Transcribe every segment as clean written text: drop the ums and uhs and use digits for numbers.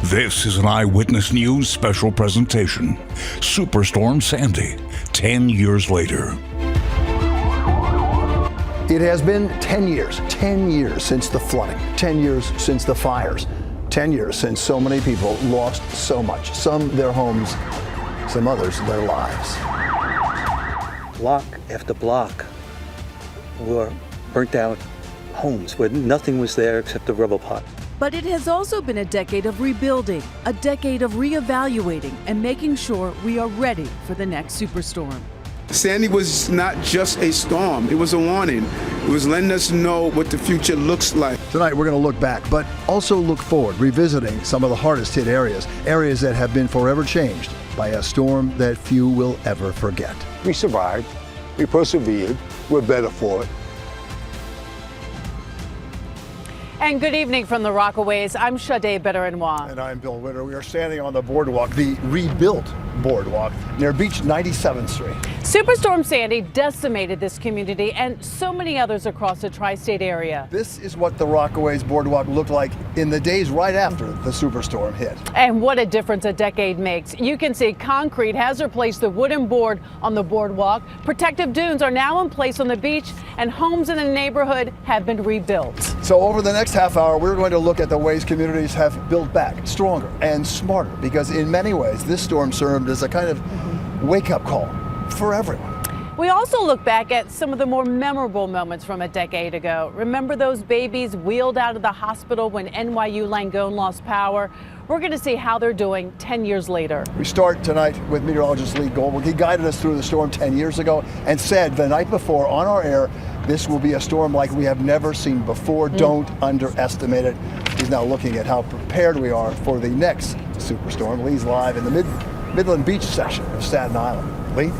This is an Eyewitness News special presentation. Superstorm Sandy, 10 years later. It has been 10 years since the flooding, 10 years since the fires, 10 years since so many people lost so much, some their homes, some others their lives. Block after block were burnt out homes where nothing was there except a rubble pile. But it has also been a decade of rebuilding, a decade of reevaluating and making sure we are ready for the next superstorm. Sandy was not just a storm, it was a warning. It was letting us know what the future looks like. Tonight we're going to look back, but also look forward, revisiting some of the hardest hit areas that have been forever changed by a storm that few will ever forget. We survived, we persevered, we're better for it. And good evening from the Rockaways. I'm Sade Better-Noir. And I'm Bill Witter. We are standing on the boardwalk, the rebuilt boardwalk near Beach 97th Street. Superstorm Sandy decimated this community and so many others across the tri-state area. This is what the Rockaways boardwalk looked like in the days right after the superstorm hit. And what a difference a decade makes. You can see concrete has replaced the wooden board on the boardwalk. Protective dunes are now in place on the beach, and homes in the neighborhood have been rebuilt. So over the next half hour, we're going to look at the ways communities have built back stronger and smarter, because in many ways this storm served as a kind of wake-up call for everyone. We also look back at some of the more memorable moments from a decade ago. Remember those babies wheeled out of the hospital when NYU Langone lost power? We're going to see how they're doing 10 years later. We start tonight with meteorologist Lee Goldberg. He guided us through the storm 10 years ago and said the night before on our air, this will be a storm like we have never seen before. Don't underestimate it. He's now looking at how prepared we are for the next superstorm. Lee's live in the Midland Beach section of Staten Island. Lee?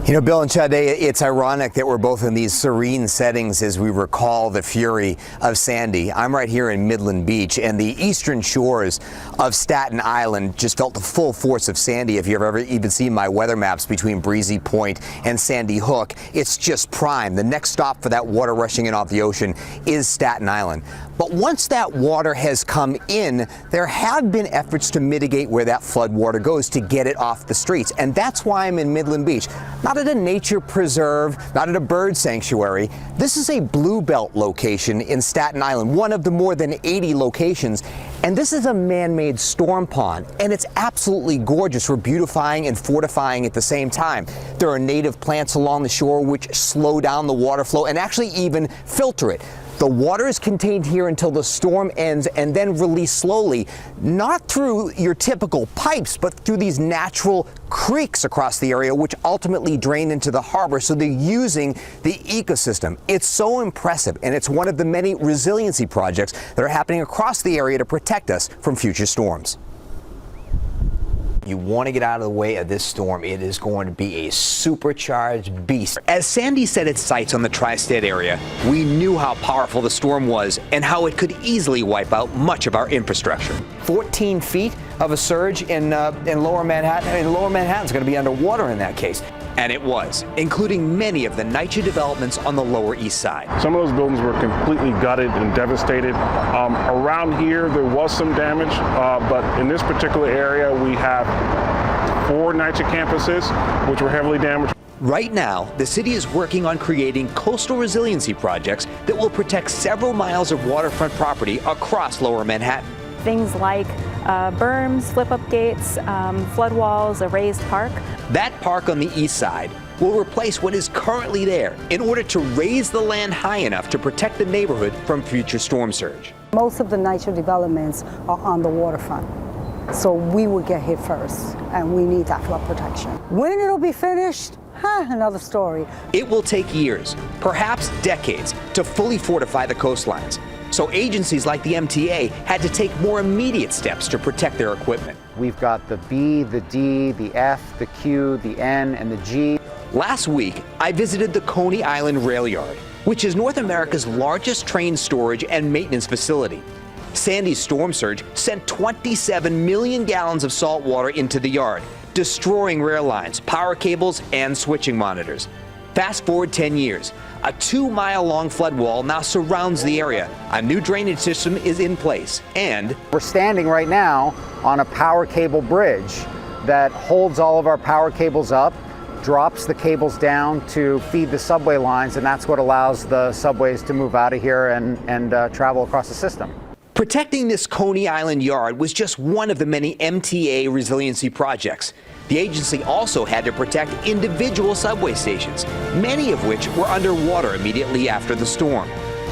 You know, Bill and Sade, it's ironic that we're both in these serene settings as we recall the fury of Sandy. I'm right here in Midland Beach, and the eastern shores of Staten Island just felt the full force of Sandy. If you've ever even seen my weather maps between Breezy Point and Sandy Hook, it's just prime. The next stop for that water rushing in off the ocean is Staten Island. But once that water has come in, there have been efforts to mitigate where that flood water goes to get it off the streets. And that's why I'm in Midland Beach. Not at a nature preserve, not at a bird sanctuary. This is a Blue Belt location in Staten Island, one of the more than 80 locations. And this is a man-made storm pond, and it's absolutely gorgeous. We're beautifying and fortifying at the same time. There are native plants along the shore which slow down the water flow and actually even filter it. The water is contained here until the storm ends and then released slowly, not through your typical pipes, but through these natural creeks across the area, which ultimately drain into the harbor. So they're using the ecosystem. It's so impressive, and it's one of the many resiliency projects that are happening across the area to protect us from future storms. You want to get out of the way of this storm. It is going to be a supercharged beast. As Sandy set its sights on the tri-state area, we knew how powerful the storm was and how it could easily wipe out much of our infrastructure. 14 feet of a surge in lower Manhattan. I mean, lower Manhattan's going to be underwater in that case. And it was, including many of the NYCHA developments on the Lower East Side. Some of those buildings were completely gutted and devastated. Around here, there was some damage, but in this particular area, we have 4 NYCHA campuses, which were heavily damaged. Right now, the city is working on creating coastal resiliency projects that will protect several miles of waterfront property across Lower Manhattan. Things like berms, flip-up gates, flood walls, a raised park. That park on the east side will replace what is currently there in order to raise the land high enough to protect the neighborhood from future storm surge. Most of the NYCHA developments are on the waterfront, so we will get hit first, and we need that flood protection. When it'll be finished, another story. It will take years, perhaps decades, to fully fortify the coastlines. So agencies like the MTA had to take more immediate steps to protect their equipment. We've got the B, the D, the F, the Q, the N, and the G. Last week, I visited the Coney Island Rail Yard, which is North America's largest train storage and maintenance facility. Sandy's storm surge sent 27 million gallons of salt water into the yard, destroying rail lines, power cables, and switching monitors. Fast forward 10 years. A 2-mile-long flood wall now surrounds the area. A new drainage system is in place, and we're standing right now on a power cable bridge that holds all of our power cables up, drops the cables down to feed the subway lines, and that's what allows the subways to move out of here and travel across the system. Protecting this Coney Island yard was just one of the many MTA resiliency projects. The agency also had to protect individual subway stations, many of which were underwater immediately after the storm.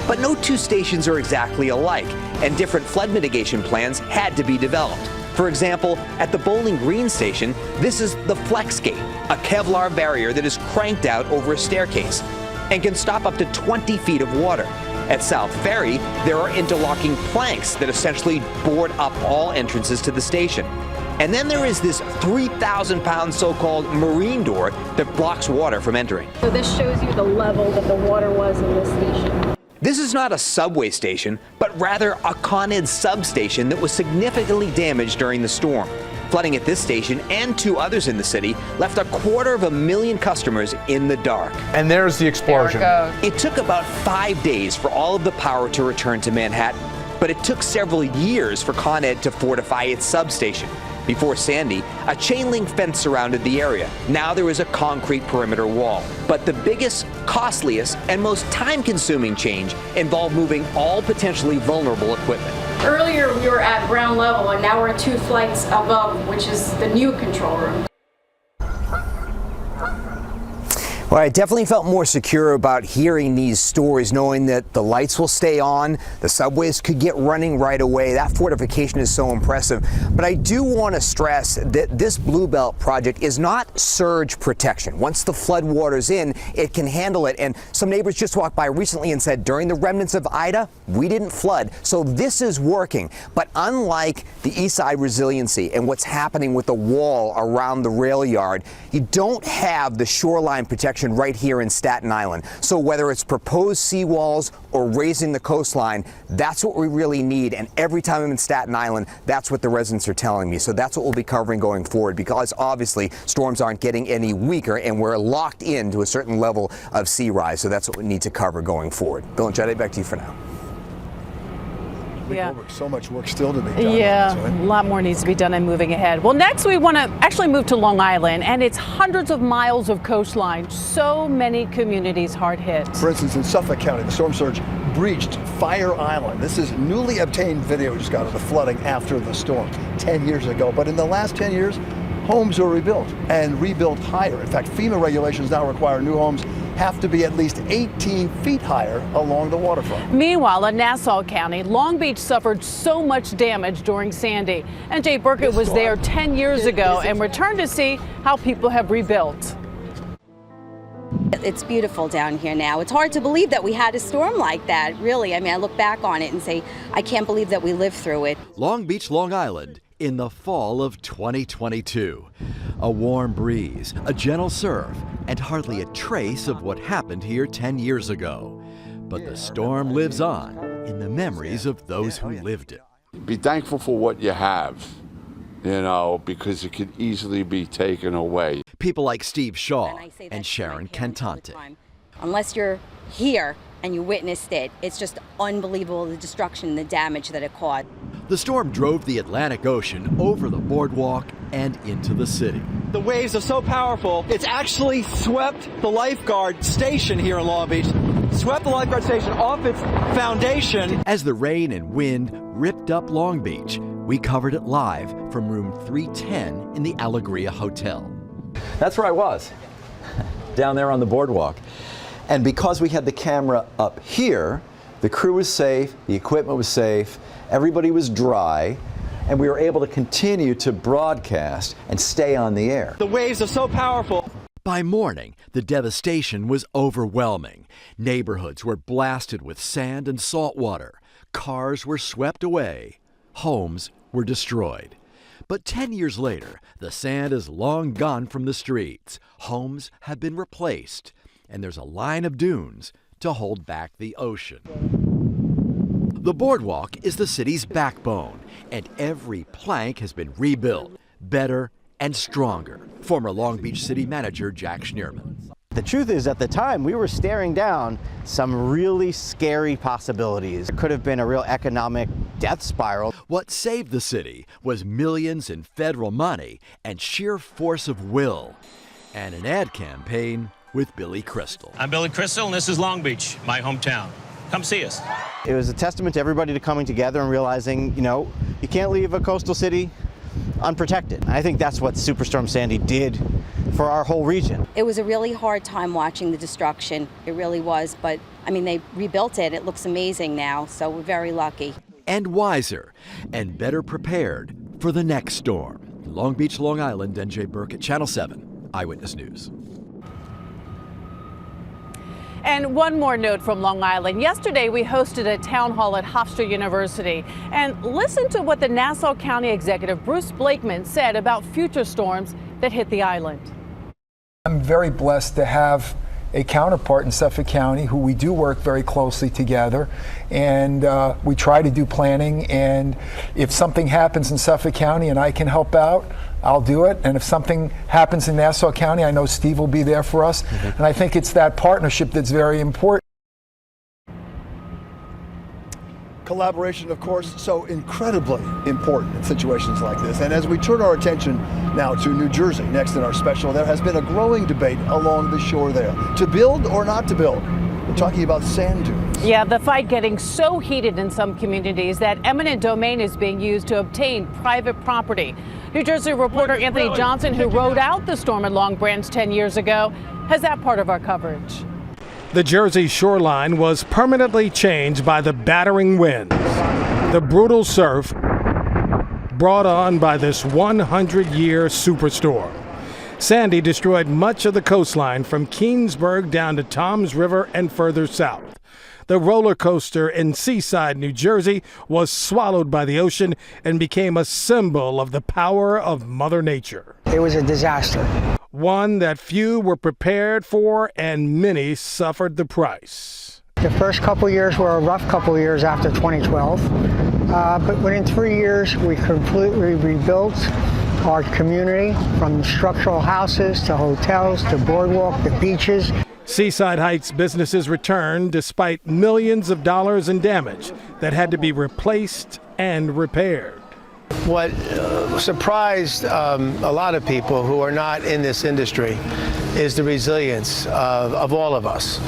But no two stations are exactly alike, and different flood mitigation plans had to be developed. For example, at the Bowling Green station, this is the Flex Gate, a Kevlar barrier that is cranked out over a staircase and can stop up to 20 feet of water. At South Ferry, there are interlocking planks that essentially board up all entrances to the station. And then there is this 3,000-pound so-called marine door that blocks water from entering. So this shows you the level that the water was in this station. This is not a subway station, but rather a Con Ed substation that was significantly damaged during the storm. Flooding at this station and 2 others in the city left 250,000 customers in the dark. And there's the explosion. It took about 5 days for all of the power to return to Manhattan, but it took several years for Con Ed to fortify its substation. Before Sandy, a chain link fence surrounded the area. Now there is a concrete perimeter wall. But the biggest, costliest, and most time-consuming change involved moving all potentially vulnerable equipment. Earlier we were at ground level and now we're 2 flights above, which is the new control room. Well, I definitely felt more secure about hearing these stories, knowing that the lights will stay on, the subways could get running right away. That fortification is so impressive. But I do want to stress that this Blue Belt project is not surge protection. Once the flood water's in, it can handle it. And some neighbors just walked by recently and said, during the remnants of Ida, we didn't flood. So this is working. But unlike the East Side resiliency and what's happening with the wall around the rail yard, you don't have the shoreline protection right here in Staten Island. So whether it's proposed seawalls or raising the coastline, that's what we really need. And every time I'm in Staten Island, that's what the residents are telling me. So that's what we'll be covering going forward, because obviously storms aren't getting any weaker and we're locked into a certain level of sea rise. So that's what we need to cover going forward. Bill and Jade, back to you for now. Yeah. So much work still to be done. Yeah, a lot more needs to be done and moving ahead. Well, next we want to actually move to Long Island, and it's hundreds of miles of coastline. So many communities hard hit. For instance, in Suffolk County, the storm surge breached Fire Island. This is newly obtained video we just got of the flooding after the storm 10 years ago. But in the last 10 years, homes were rebuilt and rebuilt higher. In fact, FEMA regulations now require new homes have to be at least 18 feet higher along the waterfront. Meanwhile, in Nassau County, Long Beach suffered so much damage during Sandy. And Jay Burkett was there 10 years ago and returned to see how people have rebuilt. It's beautiful down here now. It's hard to believe that we had a storm like that, really. I mean, I look back on it and say, I can't believe that we lived through it. Long Beach, Long Island, in the fall of 2022. A warm breeze, a gentle surf, and hardly a trace of what happened here 10 years ago. But the storm lives on in the memories of those who lived it. Be thankful for what you have, you know, because it could easily be taken away. People like Steve Shaw and Sharon Cantante. Unless you're here and you witnessed it, it's just unbelievable, the destruction, the damage that it caused. The storm drove the Atlantic Ocean over the boardwalk and into the city. The waves are so powerful, it's actually swept the lifeguard station here in Long Beach, swept the lifeguard station off its foundation. As the rain and wind ripped up Long Beach, we covered it live from room 310 in the Alegria Hotel. That's where I was, down there on the boardwalk. And because we had the camera up here, the crew was safe, the equipment was safe, everybody was dry, and we were able to continue to broadcast and stay on the air. The waves are so powerful. By morning, the devastation was overwhelming. Neighborhoods were blasted with sand and salt water. Cars were swept away. Homes were destroyed. But 10 years later, the sand is long gone from the streets. Homes have been replaced, and there's a line of dunes to hold back the ocean. The boardwalk is the city's backbone, and every plank has been rebuilt, better and stronger. Former Long Beach City Manager Jack Schneerman. The truth is, at the time, we were staring down some really scary possibilities. It could have been a real economic death spiral. What saved the city was millions in federal money and sheer force of will, and an ad campaign with Billy Crystal. I'm Billy Crystal, and this is Long Beach, my hometown. Come see us. It was a testament to everybody to coming together and realizing, you can't leave a coastal city unprotected. I think that's what Superstorm Sandy did for our whole region. It was a really hard time watching the destruction. It really was, but they rebuilt it. It looks amazing now, so we're very lucky. And wiser and better prepared for the next storm. Long Beach, Long Island, NJ Burkett, Channel 7, Eyewitness News. And one more note from Long Island. Yesterday, we hosted a town hall at Hofstra University. And listen to what the Nassau County Executive Bruce Blakeman said about future storms that hit the island. I'm very blessed to have a counterpart in Suffolk County who we do work very closely together, and we try to do planning, and if something happens in Suffolk County and I can help out, I'll do it. And if something happens in Nassau County, I know Steve will be there for us. And I think it's that partnership that's very important. Collaboration, of course, so incredibly important in situations like this. And as we turn our attention now to New Jersey, next in our special, there has been a growing debate along the shore there. To build or not to build? We're talking about sand dunes. Yeah, the fight getting so heated in some communities that eminent domain is being used to obtain private property. New Jersey reporter Anthony Johnson, who rode out the storm at Long Branch 10 years ago, has that part of our coverage. The Jersey shoreline was permanently changed by the battering winds, the brutal surf brought on by this 100-year superstorm. Sandy destroyed much of the coastline from Keensburg down to Toms River and further south. The roller coaster in Seaside, New Jersey, was swallowed by the ocean and became a symbol of the power of Mother Nature. It was a disaster. One that few were prepared for, and many suffered the price. The first couple years were a rough couple years after 2012, but within 3 years we completely rebuilt our community, from structural houses to hotels to boardwalk to beaches. Seaside Heights businesses returned despite millions of dollars in damage that had to be replaced and repaired. What surprised a lot of people who are not in this industry is the resilience of all of us.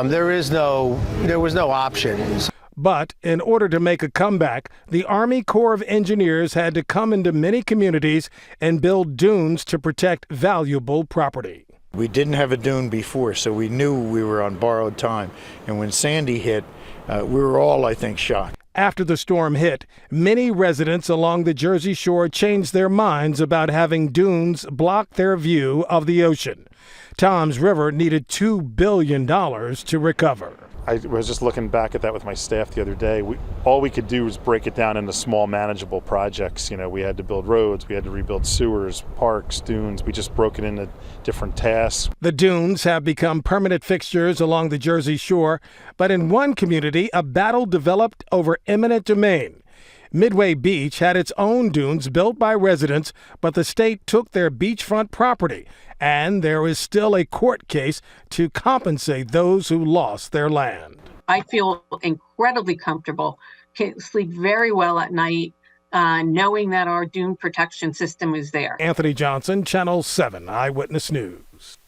There was no option. But in order to make a comeback, the Army Corps of Engineers had to come into many communities and build dunes to protect valuable property. We didn't have a dune before, so we knew we were on borrowed time. And when Sandy hit, we were all, I think, shocked. After the storm hit, many residents along the Jersey Shore changed their minds about having dunes block their view of the ocean. Toms River needed $2 billion to recover. I was just looking back at that with my staff the other day. All we could do was break it down into small, manageable projects. We had to build roads, we had to rebuild sewers, parks, dunes. We just broke it into different tasks. The dunes have become permanent fixtures along the Jersey Shore, but in one community, a battle developed over eminent domain. Midway Beach had its own dunes built by residents, but the state took their beachfront property, and there is still a court case to compensate those who lost their land. I feel incredibly comfortable, can sleep very well at night, knowing that our dune protection system is there. Anthony Johnson, Channel 7 Eyewitness News.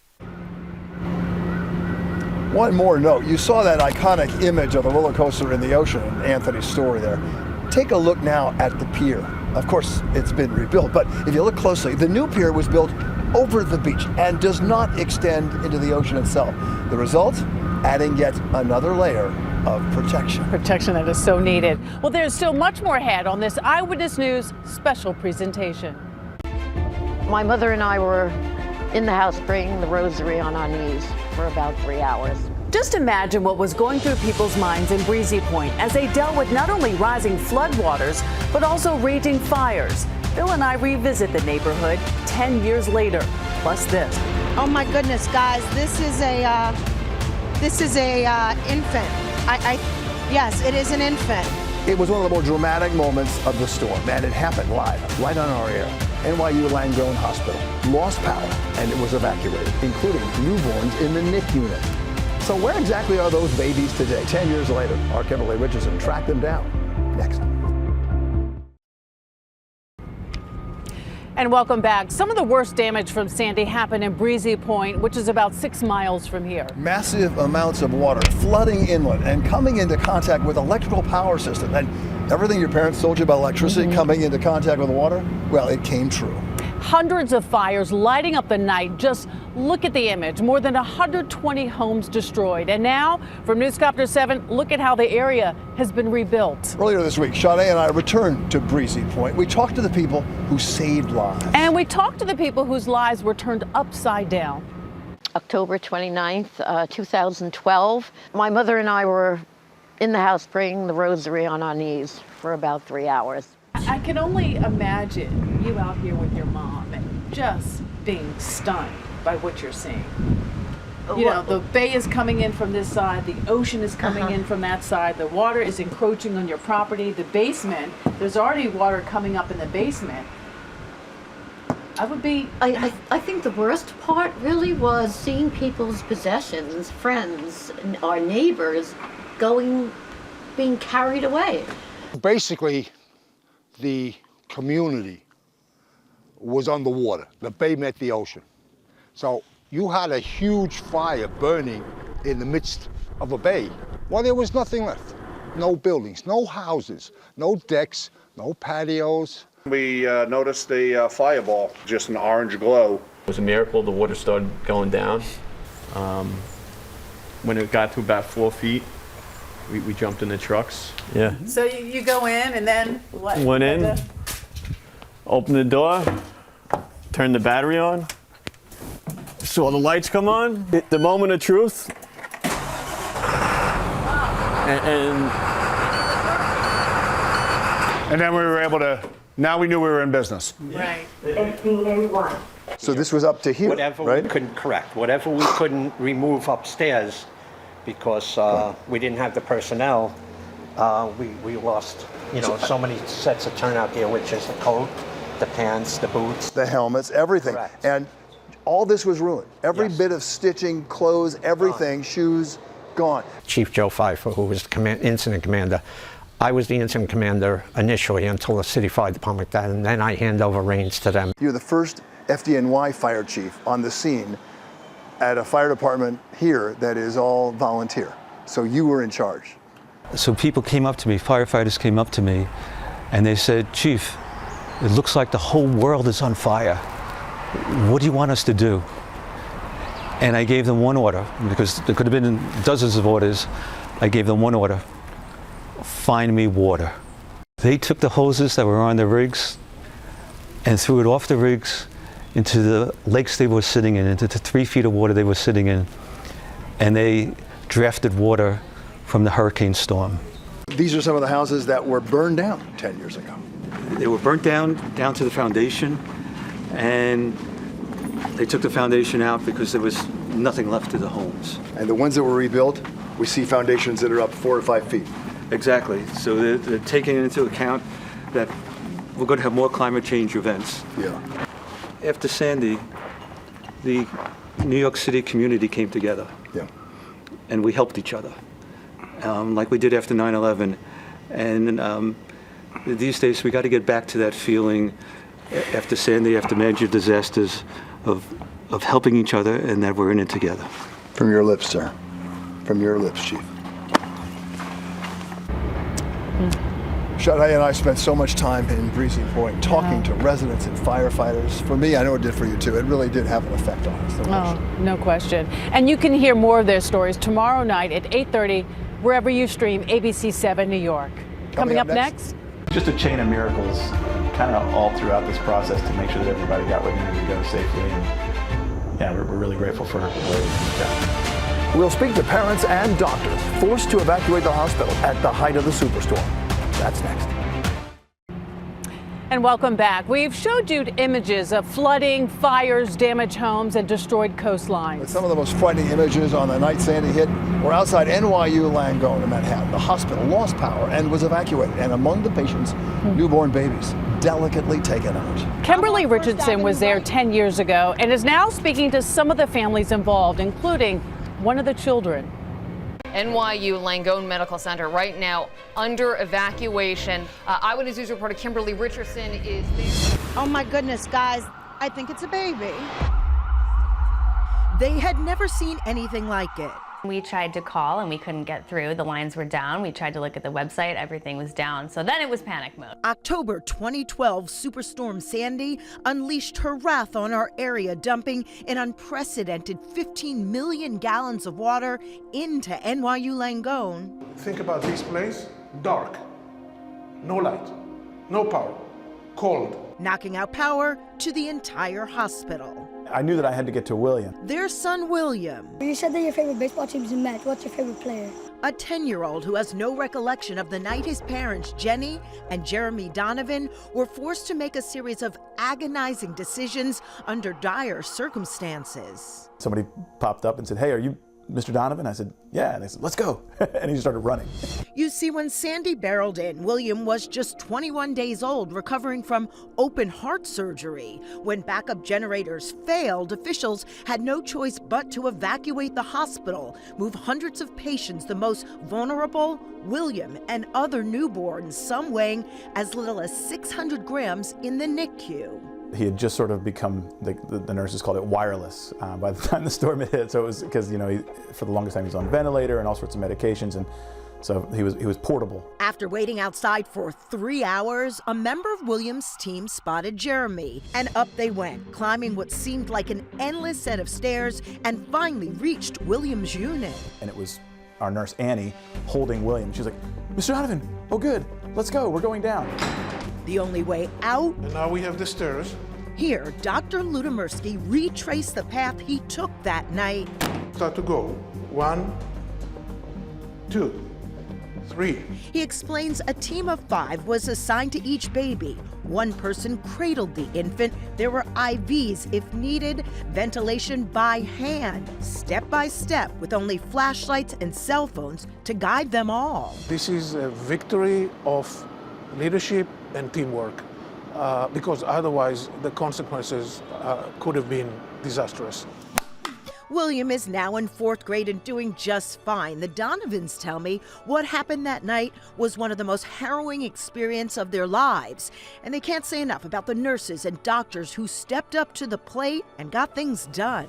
One more note. You saw that iconic image of the roller coaster in the ocean in Anthony's story there. Take a look now at the pier. Of course, it's been rebuilt, but if you look closely, the new pier was built over the beach and does not extend into the ocean itself. The result? Adding yet another layer of protection. Protection that is so needed. Well, there's still much more ahead on this Eyewitness News special presentation. My mother and I were in the house praying the rosary on our knees for about 3 hours. Just imagine what was going through people's minds in Breezy Point as they dealt with not only rising floodwaters, but also raging fires. Bill and I revisit the neighborhood 10 years later, plus this. Oh my goodness, guys, this is a infant. Yes, it is an infant. It was one of the more dramatic moments of the storm, and it happened live, right on our air. NYU Langone Hospital lost power, and it was evacuated, including newborns in the NICU unit. So where exactly are those babies today? 10 years later, our Kimberly Richardson tracked them down. Next. And welcome back. Some of the worst damage from Sandy happened in Breezy Point, which is about 6 miles from here. Massive amounts of water flooding inland and coming into contact with electrical power system. And everything your parents told you about electricity coming into contact with water, well, it came true. Hundreds of fires lighting up the night. Just look at the image. More than 120 homes destroyed. And now, from Newscopter 7, look at how the area has been rebuilt. Earlier this week, Sade and I returned to Breezy Point. We talked to the people who saved lives. And we talked to the people whose lives were turned upside down. October 29th, 2012. My mother and I were in the house praying the rosary on our knees for about 3 hours. I can only imagine you out here with your mom and just being stunned by what you're seeing. You know, the bay is coming in from this side, the ocean is coming in from that side, the water is encroaching on your property, the basement, there's already water coming up in the basement. I think the worst part really was seeing people's possessions, friends, our neighbors being carried away. Basically, the community was underwater. The bay met the ocean. So you had a huge fire burning in the midst of a bay. Well, there was nothing left. No buildings, no houses, no decks, no patios. We noticed a fireball, just an orange glow. It was a miracle the water started going down. When it got to about 4 feet, we jumped in the trucks. Yeah. So you go in and then what? Went in, opened the door, turned the battery on, saw the lights come on, the moment of truth, And then we were able to, now we knew we were in business. Right. So this was up to here, whatever right? we couldn't correct, whatever we couldn't remove upstairs because we didn't have the personnel, we lost, so many sets of turnout gear, which is the coat, the pants, the boots. The helmets, everything. Correct. And all this was ruined. Every bit of stitching, clothes, everything, shoes, gone. Chief Joe Pfeiffer, who was the incident commander, I was the incident commander initially until the city fire department did, and then I hand over reins to them. You're the first FDNY fire chief on the scene at a fire department here that is all volunteer. So you were in charge. So people came up to me, firefighters came up to me, and they said, Chief, it looks like the whole world is on fire. What do you want us to do? And I gave them one order, because there could have been dozens of orders. I gave them one order: find me water. They took the hoses that were on the rigs and threw it off the rigs into the lakes they were sitting in, into the 3 feet of water they were sitting in, and they drafted water from the hurricane storm. These are some of the houses that were burned down 10 years ago. They were burnt down to the foundation, and they took the foundation out because there was nothing left to the homes. And the ones that were rebuilt, we see foundations that are up 4 or 5 feet. Exactly. So they're taking into account that we're going to have more climate change events. Yeah. After Sandy, the New York City community came together. Yeah. And we helped each other, like we did after 9/11. And these days, we got to get back to that feeling after Sandy, after major disasters, of helping each other and that we're in it together. From your lips, sir. From your lips, Chief. Sade and I spent so much time in Breezy Point talking to residents and firefighters. For me, I know it did for you too. It really did have an effect on us. No question. And you can hear more of their stories tomorrow night at 8:30, wherever you stream ABC-7 New York. Coming up next. Just a chain of miracles kind of all throughout this process to make sure that everybody got where they needed to go safely. And yeah, we're really grateful for where we've got. We'll speak to parents and doctors forced to evacuate the hospital at the height of the superstorm. That's next. And welcome back. We've showed you images of flooding, fires, damaged homes, and destroyed coastlines. But some of the most frightening images on the night Sandy hit were outside NYU Langone in Manhattan. The hospital lost power and was evacuated, and among the patients, newborn babies delicately taken out. Kimberly Richardson was there 10 years ago and is now speaking to some of the families involved, including one of the children. NYU Langone Medical Center right now under evacuation. Eyewitness News reporter Kimberly Richardson is there. Oh my goodness, guys, I think it's a baby. They had never seen anything like it. We tried to call and we couldn't get through. The lines were down. We tried to look at the website. Everything was down. So then it was panic mode. October 2012, Superstorm Sandy unleashed her wrath on our area, dumping an unprecedented 15 million gallons of water into NYU Langone. Think about this place, dark, no light, no power, cold. Knocking out power to the entire hospital. I knew that I had to get to William. Their son, William. You said that your favorite baseball team is in Mets. What's your favorite player? A 10-year-old who has no recollection of the night his parents, Jenny and Jeremy Donovan, were forced to make a series of agonizing decisions under dire circumstances. Somebody popped up and said, "Hey, are you Mr. Donovan?" I said, "Yeah." And they said, "Let's go." And he started running. You see, when Sandy barreled in, William was just 21 days old, recovering from open heart surgery. When backup generators failed, officials had no choice but to evacuate the hospital, move hundreds of patients, the most vulnerable, William, and other newborns, some weighing as little as 600 grams in the NICU. He had just sort of become, the nurses called it wireless by the time the storm had hit. So it was because, for the longest time he was on a ventilator and all sorts of medications, and so he was portable. After waiting outside for 3 hours, a member of William's team spotted Jeremy, and up they went, climbing what seemed like an endless set of stairs, and finally reached William's unit. And it was our nurse Annie holding William. She was like, "Mr. Donovan, oh good, let's go, we're going down." The only way out? And now we have the stairs. Here, Dr. Ludomirsky retraced the path he took that night. Start to go. 1, 2, 3. He explains a team of 5 was assigned to each baby. One person cradled the infant. There were IVs if needed, ventilation by hand, step by step, with only flashlights and cell phones to guide them all. This is a victory of leadership and teamwork, because otherwise the consequences could have been disastrous. William is now in 4th grade and doing just fine. The Donovans tell me what happened that night was one of the most harrowing experiences of their lives. And they can't say enough about the nurses and doctors who stepped up to the plate and got things done.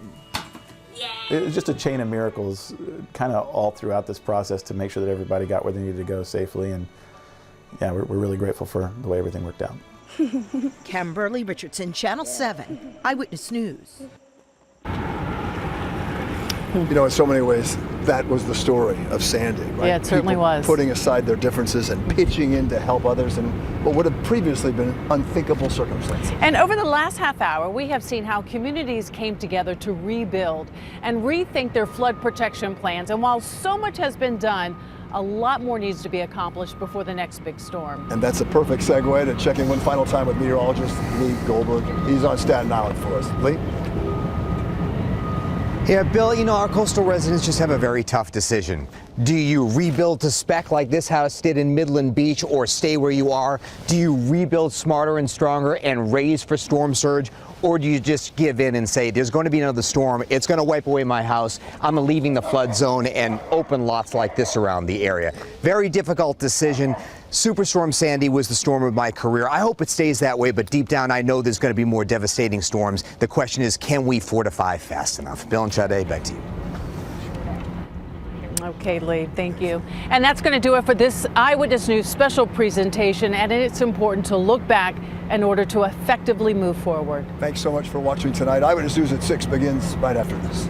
It was just a chain of miracles kind of all throughout this process to make sure that everybody got where they needed to go safely. And yeah, we're really grateful for the way everything worked out. Kimberly Richardson, Channel 7, Eyewitness News. In so many ways, that was the story of Sandy, right? Yeah, it certainly was. Putting aside their differences and pitching in to help others in what would have previously been unthinkable circumstances. And over the last half hour, we have seen how communities came together to rebuild and rethink their flood protection plans. And while so much has been done, a lot more needs to be accomplished before the next big storm. And that's a perfect segue to checking one final time with meteorologist Lee Goldberg. He's on Staten Island for us. Lee? Yeah, Bill, our coastal residents just have a very tough decision. Do you rebuild to spec like this house did in Midland Beach, or stay where you are? Do you rebuild smarter and stronger and raise for storm surge? Or do you just give in and say, there's going to be another storm, it's going to wipe away my house, I'm leaving the flood zone, and open lots like this around the area? Very difficult decision. Superstorm Sandy was the storm of my career. I hope it stays that way, but deep down I know there's going to be more devastating storms. The question is, can we fortify fast enough? Bill and Sade, back to you. Okay, Lee, thank you. And that's going to do it for this Eyewitness News special presentation, and it's important to look back in order to effectively move forward. Thanks so much for watching tonight. Eyewitness News at 6 begins right after this.